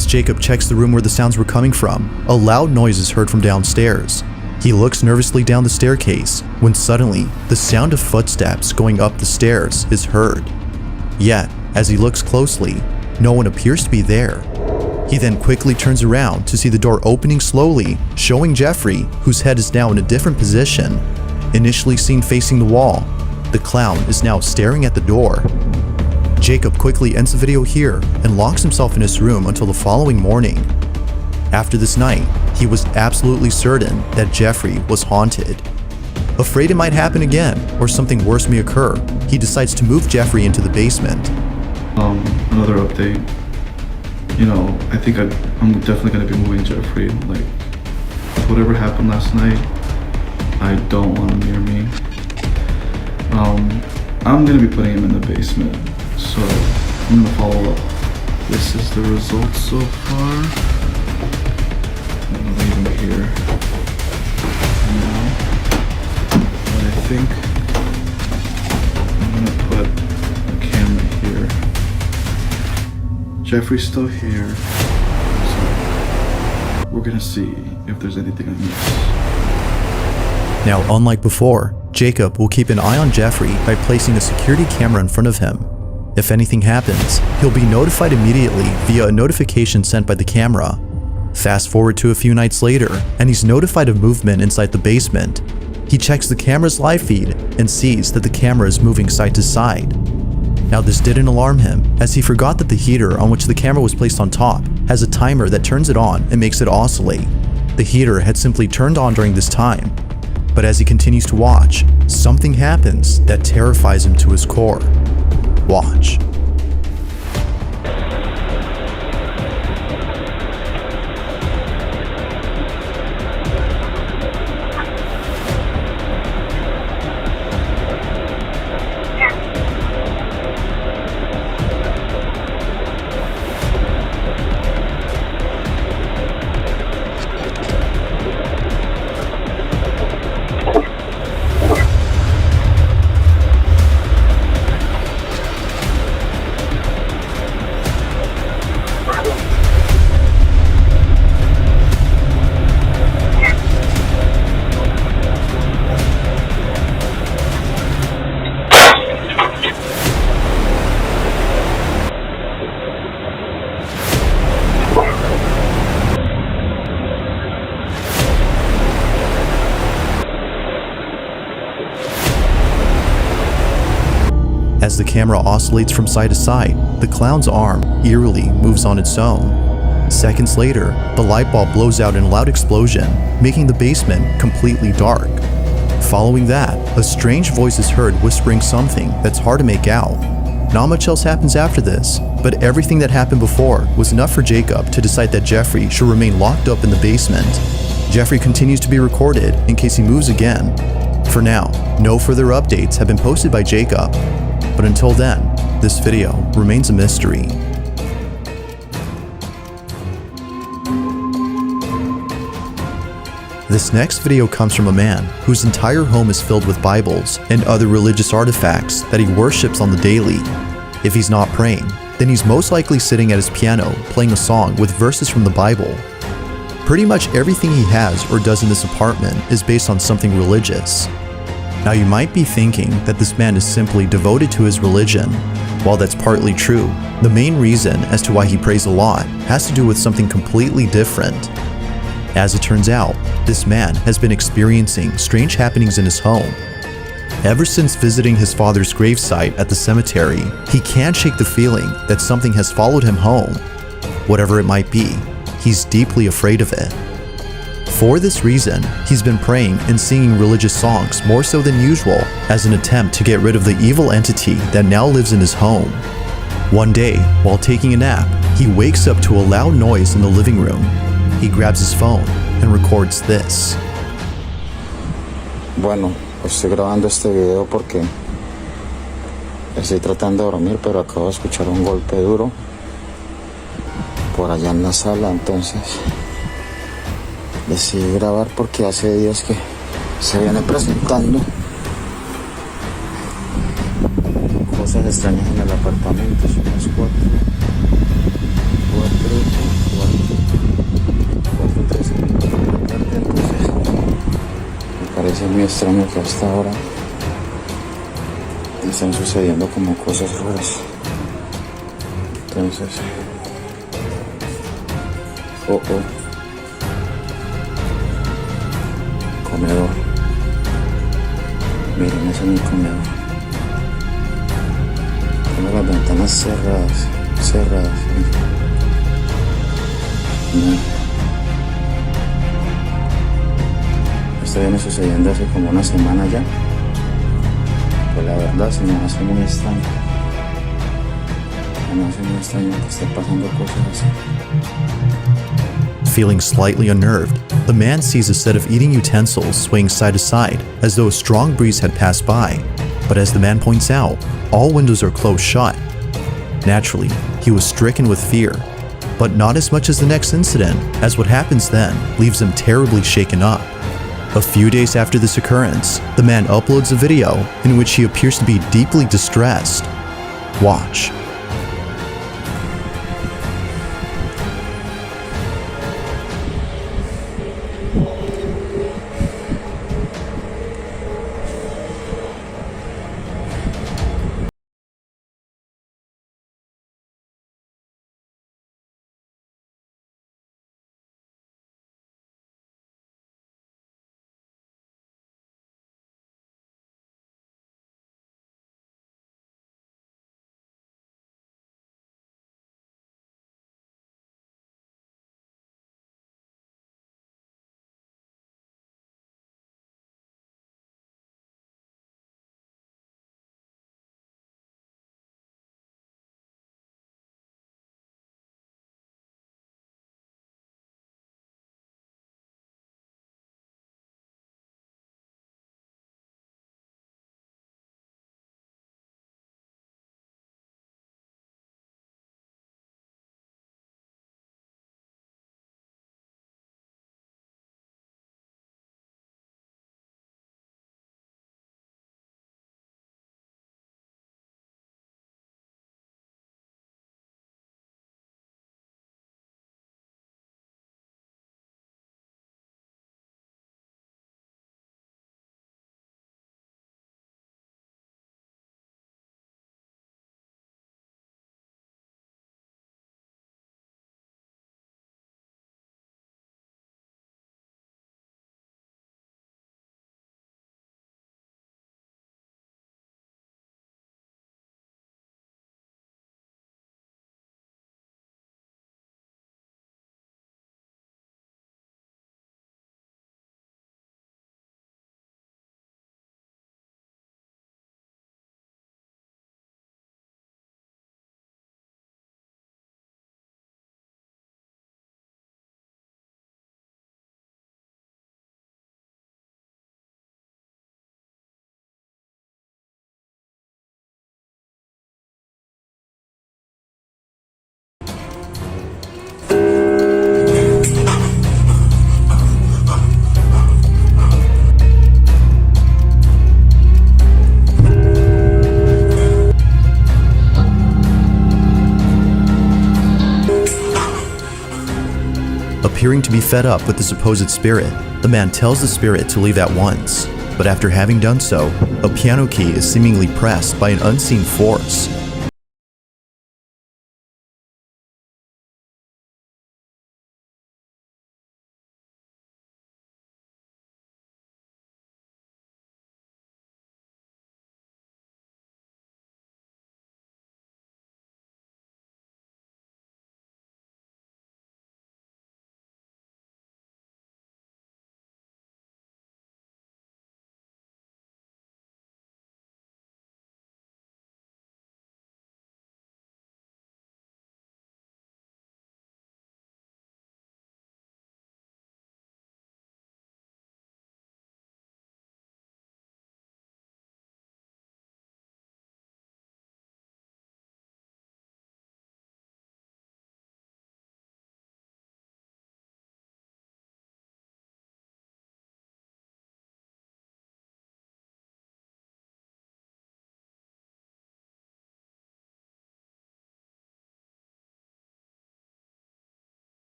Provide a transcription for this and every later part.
As Jacob checks the room where the sounds were coming from, a loud noise is heard from downstairs. He looks nervously down the staircase when suddenly the sound of footsteps going up the stairs is heard. Yet, as he looks closely, no one appears to be there. He then quickly turns around to see the door opening slowly, showing Jeffrey, whose head is now in a different position. Initially seen facing the wall, the clown is now staring at the door. Jacob quickly ends the video here and locks himself in his room until the following morning. After this night, he was absolutely certain that Jeffrey was haunted. Afraid it might happen again or something worse may occur, he decides to move Jeffrey into the basement. Another update. I think I'm definitely going to be moving Jeffrey. Like, whatever happened last night, I don't want him near me. I'm going to be putting him in the basement, so I'm going to follow up. This is the results so far. I'm going to leave him here now. But I think I'm going to put a camera here. Jeffrey's still here, so we're gonna see if there's anything I missed. Now, unlike before, Jacob will keep an eye on Jeffrey by placing a security camera in front of him. If anything happens, he'll be notified immediately via a notification sent by the camera. Fast forward to a few nights later, and he's notified of movement inside the basement. He checks the camera's live feed and sees that the camera is moving side to side. Now, this didn't alarm him, as he forgot that the heater on which the camera was placed on top has a timer that turns it on and makes it oscillate. The heater had simply turned on during this time. But as he continues to watch, something happens that terrifies him to his core. Watch. As the camera oscillates from side to side, the clown's arm eerily moves on its own. Seconds later, the light bulb blows out in a loud explosion, making the basement completely dark. Following that, a strange voice is heard whispering something that's hard to make out. Not much else happens after this, but everything that happened before was enough for Jacob to decide that Jeffrey should remain locked up in the basement. Jeffrey continues to be recorded in case he moves again. For now, no further updates have been posted by Jacob. But until then, this video remains a mystery. This next video comes from a man whose entire home is filled with Bibles and other religious artifacts that he worships on the daily. If he's not praying, then he's most likely sitting at his piano playing a song with verses from the Bible. Pretty much everything he has or does in this apartment is based on something religious. Now, you might be thinking that this man is simply devoted to his religion. While that's partly true, the main reason as to why he prays a lot has to do with something completely different. As it turns out, this man has been experiencing strange happenings in his home. Ever since visiting his father's gravesite at the cemetery, he can't shake the feeling that something has followed him home. Whatever it might be, he's deeply afraid of it. For this reason, he's been praying and singing religious songs more so than usual as an attempt to get rid of the evil entity that now lives in his home. One day, while taking a nap, he wakes up to a loud noise in the living room. He grabs his phone and records this. Bueno, estoy grabando este video porque estoy tratando de dormir, pero acabo de escuchar un golpe duro por allá en la sala, entonces decidí grabar porque hace días que se viene presentando cosas extrañas en el apartamento. Son las 4:30 extraño que hasta ahora están sucediendo como cosas raras. Entonces, comedor. Miren, ese es mi comedor. Tengo las ventanas cerradas. No. Esto viene sucediendo hace como una semana ya. Pues la verdad se me hace muy extraño. Se me hace muy extraño que estén pasando cosas así. Feeling slightly unnerved, the man sees a set of eating utensils swaying side to side as though a strong breeze had passed by. But as the man points out, all windows are closed shut. Naturally, he was stricken with fear, but not as much as the next incident, as what happens then leaves him terribly shaken up. A few days after this occurrence, the man uploads a video in which he appears to be deeply distressed. Watch. Appearing to be fed up with the supposed spirit, the man tells the spirit to leave at once. But after having done so, a piano key is seemingly pressed by an unseen force.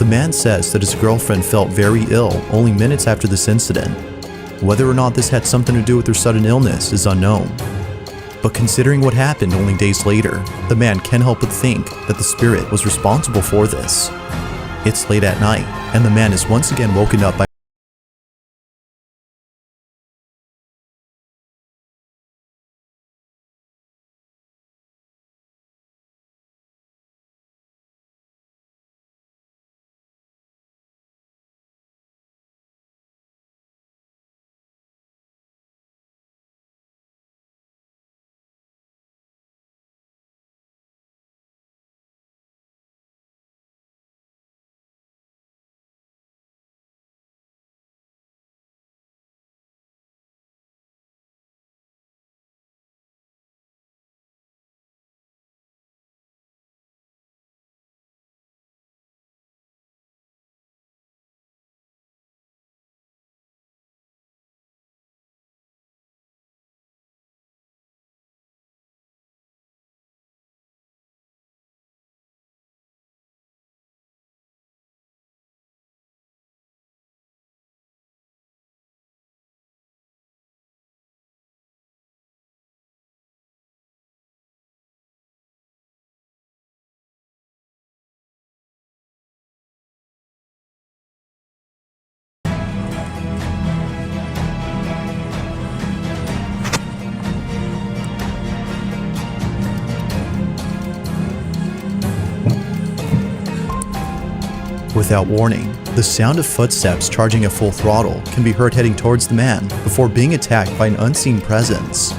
man says that his girlfriend felt very ill only minutes after this incident. Whether or not this had something to do with her sudden illness is unknown. But considering what happened only days later, the man can't help but think that the spirit was responsible for this. It's late at night, and the man is once again woken up by Without warning, the sound of footsteps charging at full throttle can be heard heading towards the man before being attacked by an unseen presence.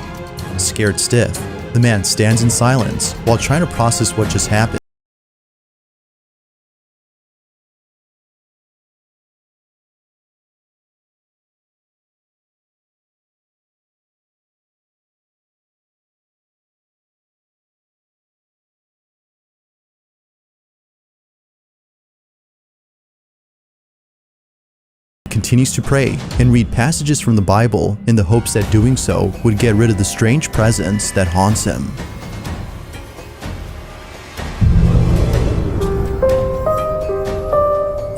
Scared stiff, the man stands in silence while trying to process what just happened. Continues to pray and read passages from the Bible in the hopes that doing so would get rid of the strange presence that haunts him.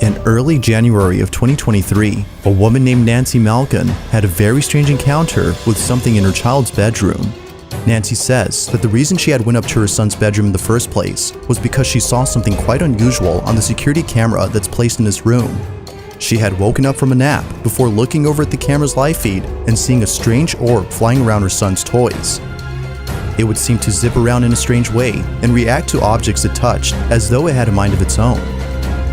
In early January of 2023, a woman named Nancy Malkin had a very strange encounter with something in her child's bedroom. Nancy says that the reason she had went up to her son's bedroom in the first place was because she saw something quite unusual on the security camera that's placed in his room. She had woken up from a nap before looking over at the camera's live feed and seeing a strange orb flying around her son's toys. It would seem to zip around in a strange way and react to objects it touched as though it had a mind of its own.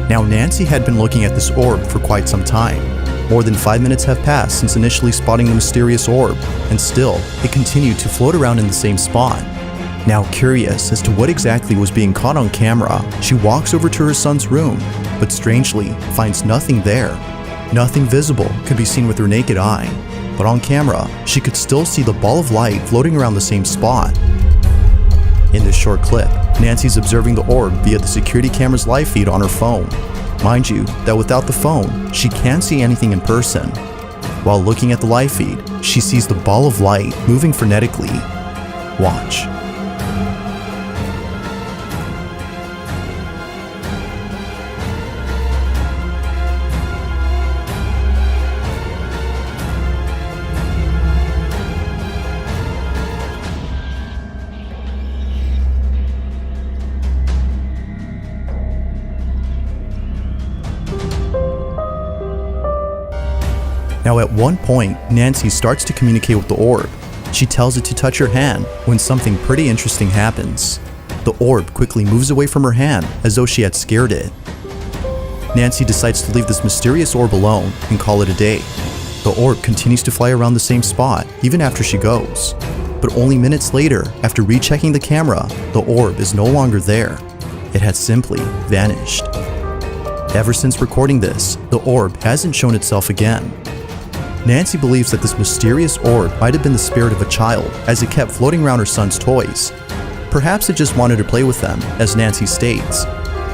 Now Nancy had been looking at this orb for quite some time. More than 5 minutes have passed since initially spotting the mysterious orb, and still, it continued to float around in the same spot. Now curious as to what exactly was being caught on camera, she walks over to her son's room, but strangely finds nothing there. Nothing visible could be seen with her naked eye, but on camera, she could still see the ball of light floating around the same spot. In this short clip, Nancy's observing the orb via the security camera's live feed on her phone. Mind you, that without the phone, she can't see anything in person. While looking at the live feed, she sees the ball of light moving frenetically. Watch. Now at one point, Nancy starts to communicate with the orb. She tells it to touch her hand when something pretty interesting happens. The orb quickly moves away from her hand as though she had scared it. Nancy decides to leave this mysterious orb alone and call it a day. The orb continues to fly around the same spot even after she goes. But only minutes later, after rechecking the camera, the orb is no longer there. It had simply vanished. Ever since recording this, the orb hasn't shown itself again. Nancy believes that this mysterious orb might have been the spirit of a child as it kept floating around her son's toys. Perhaps it just wanted to play with them, as Nancy states.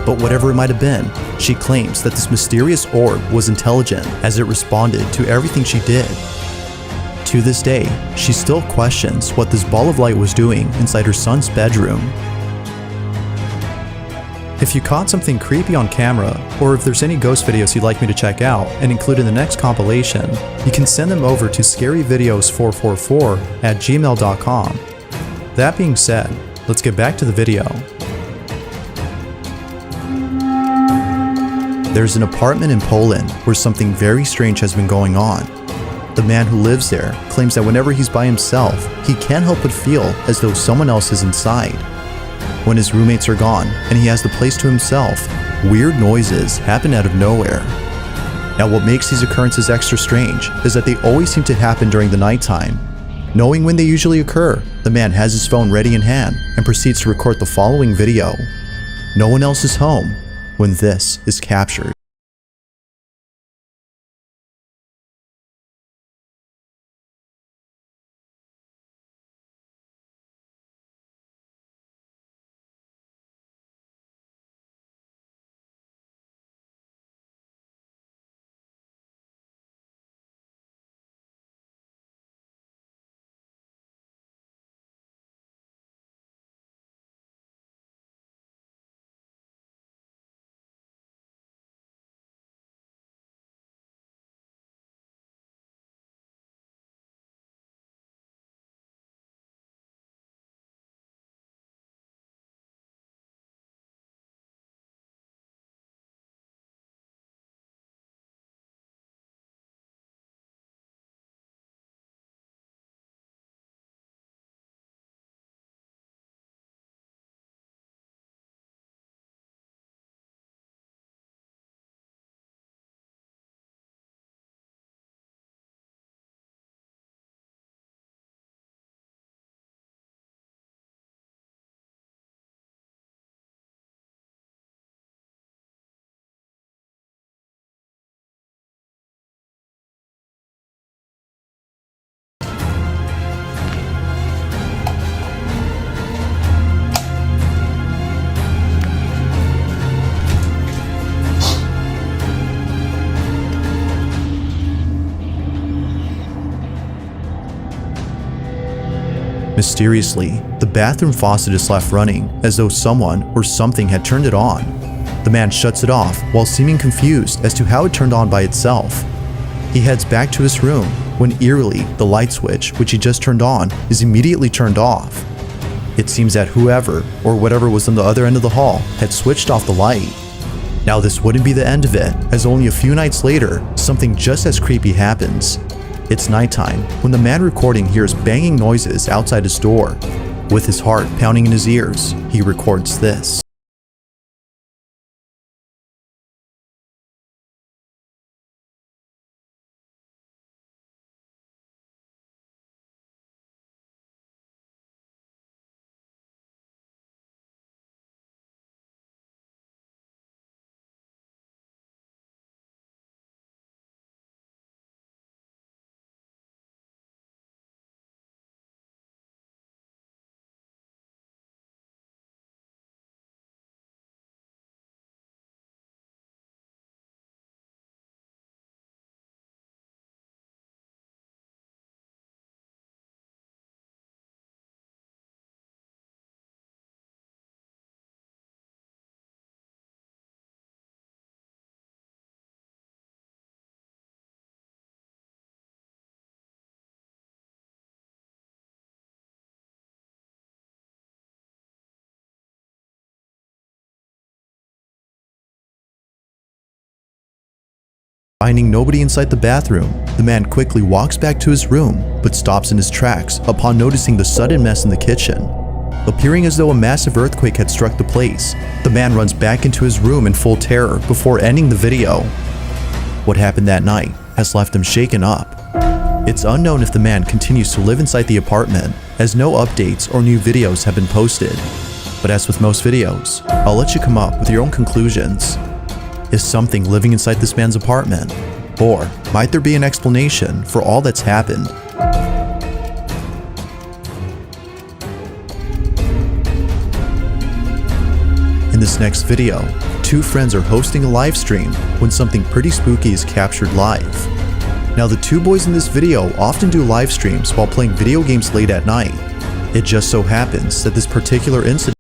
But whatever it might have been, she claims that this mysterious orb was intelligent as it responded to everything she did. To this day, she still questions what this ball of light was doing inside her son's bedroom. If you caught something creepy on camera, or if there's any ghost videos you'd like me to check out and include in the next compilation, you can send them over to scaryvideos444@gmail.com. That being said, let's get back to the video. There's an apartment in Poland where something very strange has been going on. The man who lives there claims that whenever he's by himself, he can't help but feel as though someone else is inside. When his roommates are gone and he has the place to himself, weird noises happen out of nowhere. Now what makes these occurrences extra strange is that they always seem to happen during the nighttime. Knowing when they usually occur, the man has his phone ready in hand and proceeds to record the following video. No one else is home when this is captured. Mysteriously, the bathroom faucet is left running as though someone or something had turned it on. The man shuts it off while seeming confused as to how it turned on by itself. He heads back to his room when eerily the light switch, which he just turned on, is immediately turned off. It seems that whoever or whatever was on the other end of the hall had switched off the light. Now this wouldn't be the end of it, as only a few nights later, something just as creepy happens. It's nighttime when the man recording hears banging noises outside his door. With his heart pounding in his ears, he records this. Finding nobody inside the bathroom, the man quickly walks back to his room, but stops in his tracks upon noticing the sudden mess in the kitchen. Appearing as though a massive earthquake had struck the place, the man runs back into his room in full terror before ending the video. What happened that night has left him shaken up. It's unknown if the man continues to live inside the apartment, as no updates or new videos have been posted. But as with most videos, I'll let you come up with your own conclusions. Is something living inside this man's apartment? Or might there be an explanation for all that's happened? In this next video, two friends are hosting a live stream when something pretty spooky is captured live. Now the two boys in this video often do live streams while playing video games late at night. It just so happens that this particular incident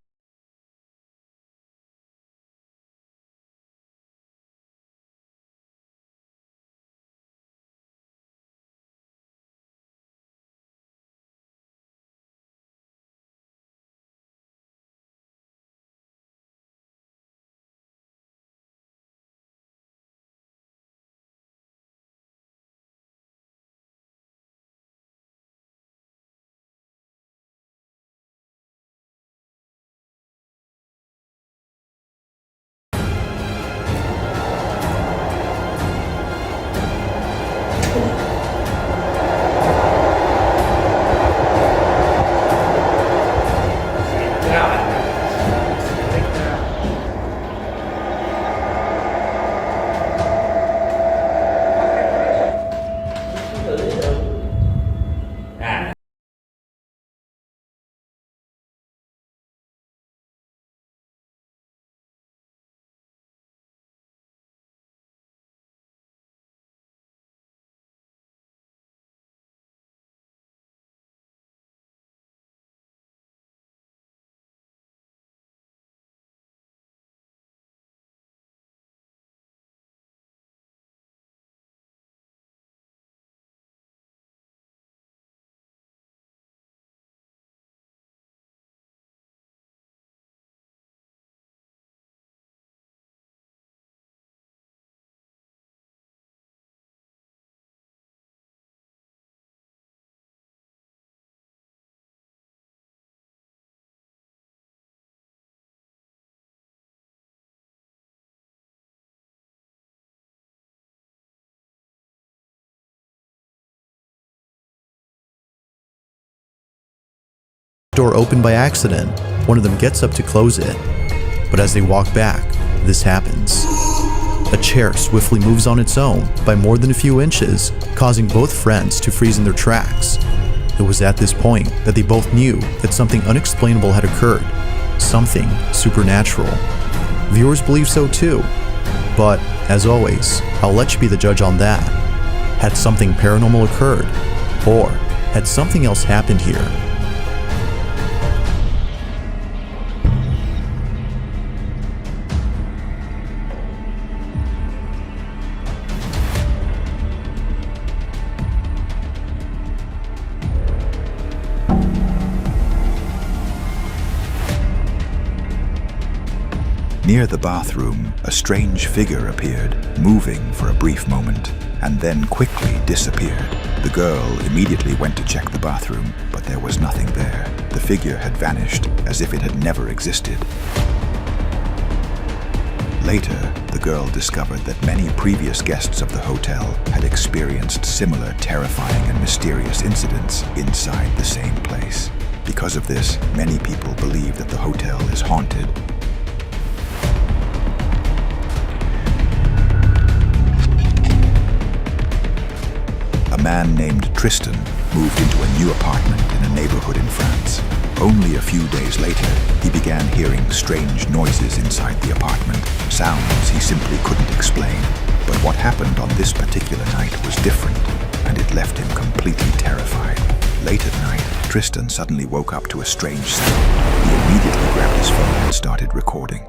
door open by accident, one of them gets up to close it. But as they walk back, this happens. A chair swiftly moves on its own by more than a few inches, causing both friends to freeze in their tracks. It was at this point that they both knew that something unexplainable had occurred, something supernatural. Viewers believe so too, but as always, I'll let you be the judge on that. Had something paranormal occurred, or had something else happened here? Near the bathroom, a strange figure appeared, moving for a brief moment, and then quickly disappeared. The girl immediately went to check the bathroom, but there was nothing there. The figure had vanished, as if it had never existed. Later, the girl discovered that many previous guests of the hotel had experienced similar terrifying and mysterious incidents inside the same place. Because of this, many people believe that the hotel is haunted. A man named Tristan moved into a new apartment in a neighborhood in France. Only a few days later, he began hearing strange noises inside the apartment, sounds he simply couldn't explain. But what happened on this particular night was different, and it left him completely terrified. Late at night, Tristan suddenly woke up to a strange sound. He immediately grabbed his phone and started recording.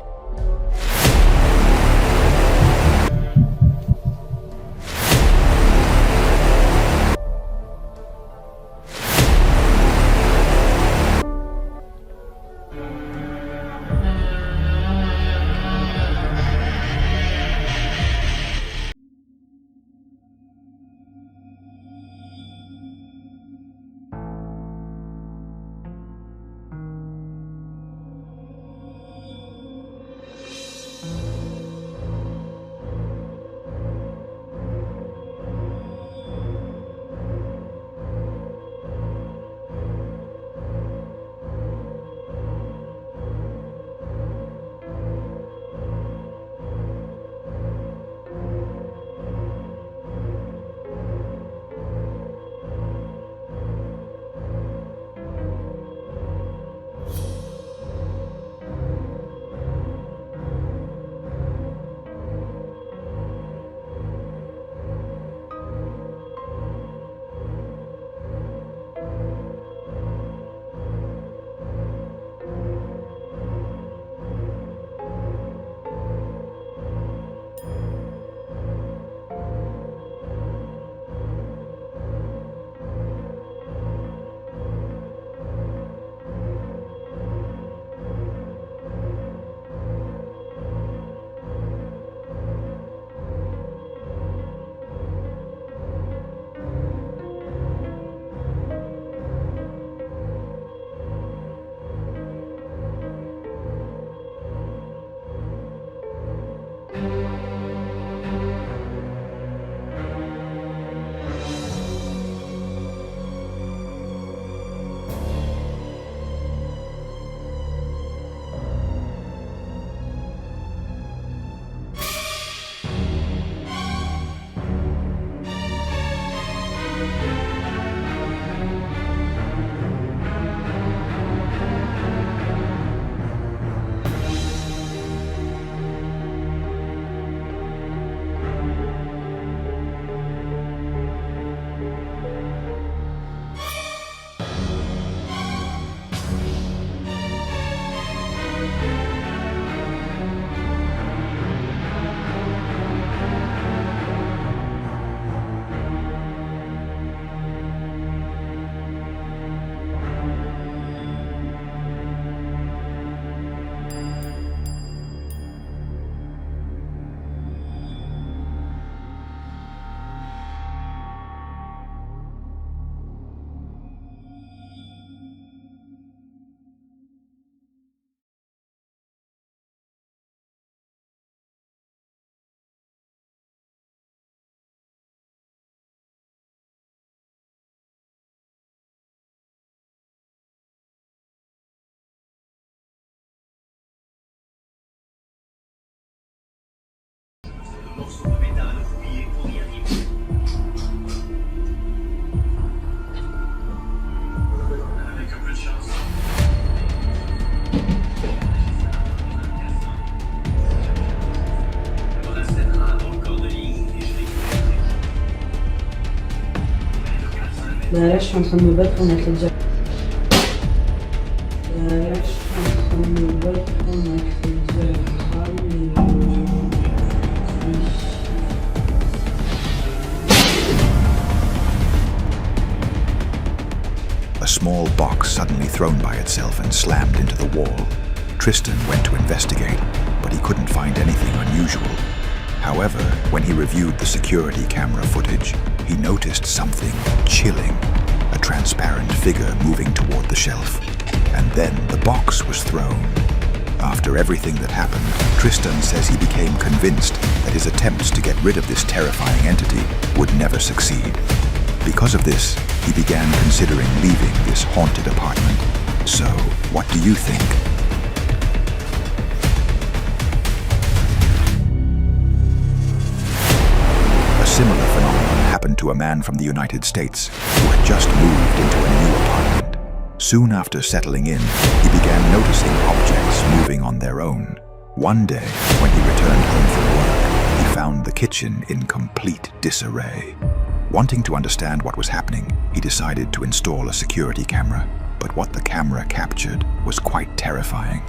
Là, je suis en train de me battre pour mettre les diapos. Là, je suis en train de me battre pour mettre les diapos. A small box suddenly thrown by itself and slammed into the wall. Tristan went to investigate, but he couldn't find anything unusual. However, when he reviewed the security camera footage, he noticed something chilling, a transparent figure moving toward the shelf. And then the box was thrown. After everything that happened, Tristan says he became convinced that his attempts to get rid of this terrifying entity would never succeed. Because of this, he began considering leaving this haunted apartment. So, what do you think? A similar phenomenon happened to a man from the United States who had just moved into a new apartment. Soon after settling in, he began noticing objects moving on their own. One day, when he returned home from work, he found the kitchen in complete disarray. Wanting to understand what was happening, he decided to install a security camera. But what the camera captured was quite terrifying.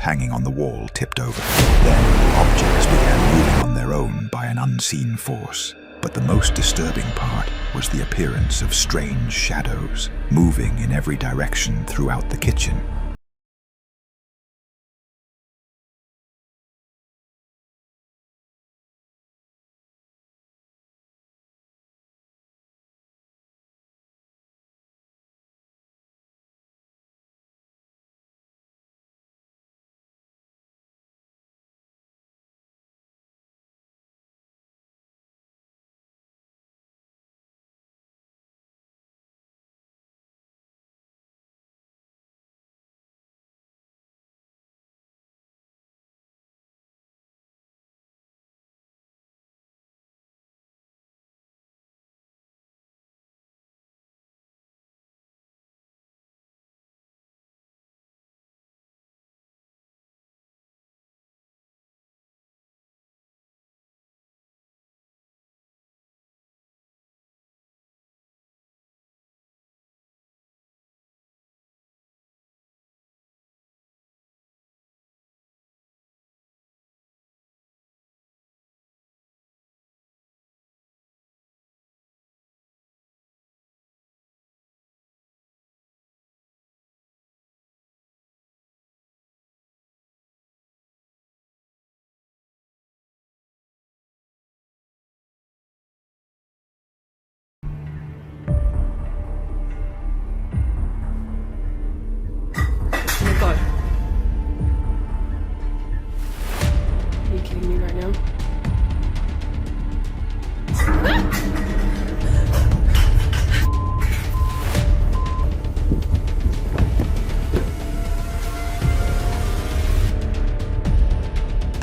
Hanging on the wall tipped over. Then objects began moving on their own by an unseen force. But the most disturbing part was the appearance of strange shadows moving in every direction throughout the kitchen.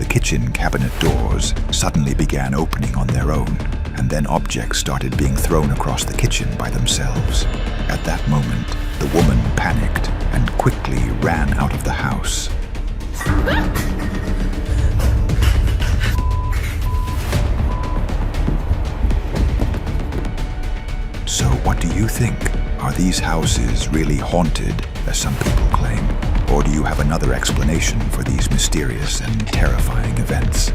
Kitchen cabinet doors suddenly began opening on their own, and then objects started being thrown across the kitchen by themselves. At that moment, the woman panicked and quickly ran out of the house. So what do you think? Are these houses really haunted, as some people claim? Or do you have another explanation for these mysterious and terrifying events?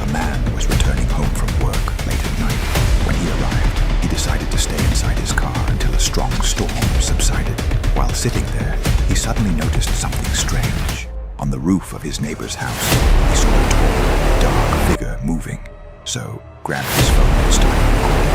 A man was returning home from work late at night. When he arrived, he decided to stay inside his car until a strong storm subsided. While sitting there, he suddenly noticed something strange. On the roof of his neighbor's house, he saw a tall, dark figure moving. So, grabbed his phone and started recording.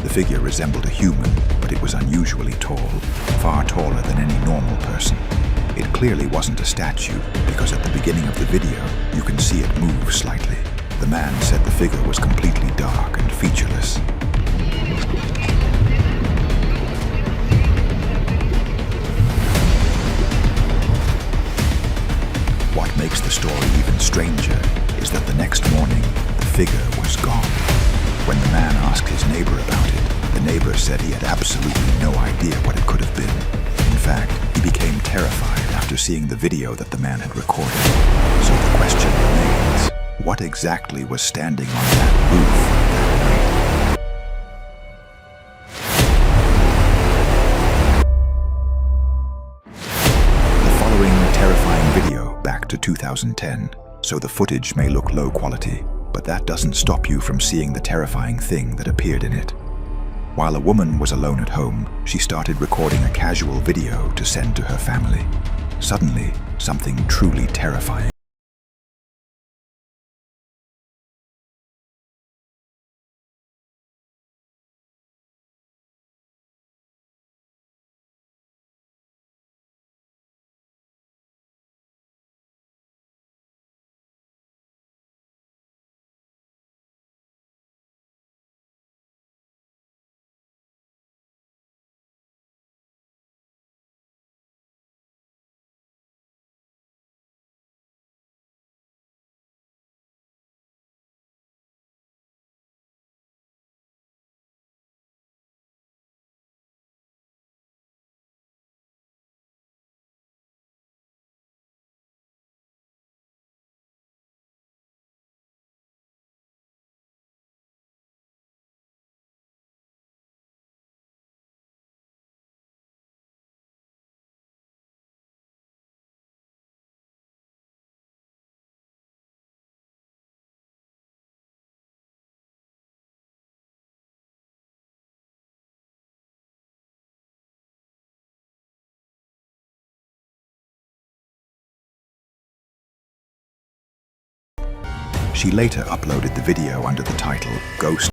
The figure resembled a human, but it was unusually tall, far taller than any normal person. It clearly wasn't a statue, because at the beginning of the video, you can see it move slightly. The man said the figure was completely dark and featureless. What makes the story even stranger is that the next morning, the figure was gone. When the man asked his neighbor about it, the neighbor said he had absolutely no idea what it could have been. In fact, he became terrified after seeing the video that the man had recorded. So the question remains, what exactly was standing on that roof that night? The following terrifying video back to 2010, so the footage may look low quality, but that doesn't stop you from seeing the terrifying thing that appeared in it. While a woman was alone at home, she started recording a casual video to send to her family. Suddenly, something truly terrifying. She later uploaded the video under the title Ghost.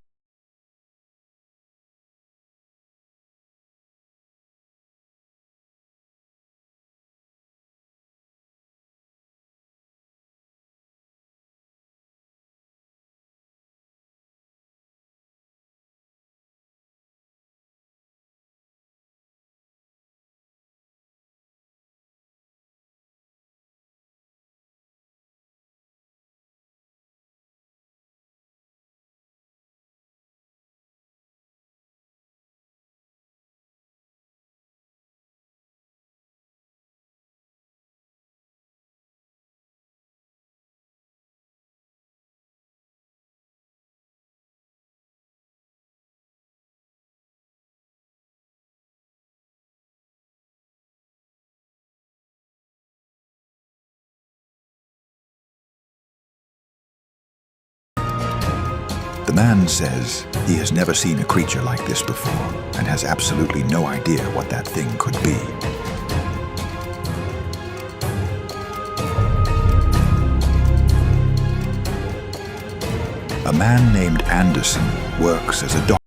The man says he has never seen a creature like this before and has absolutely no idea what that thing could be. A man named Anderson works as a doctor.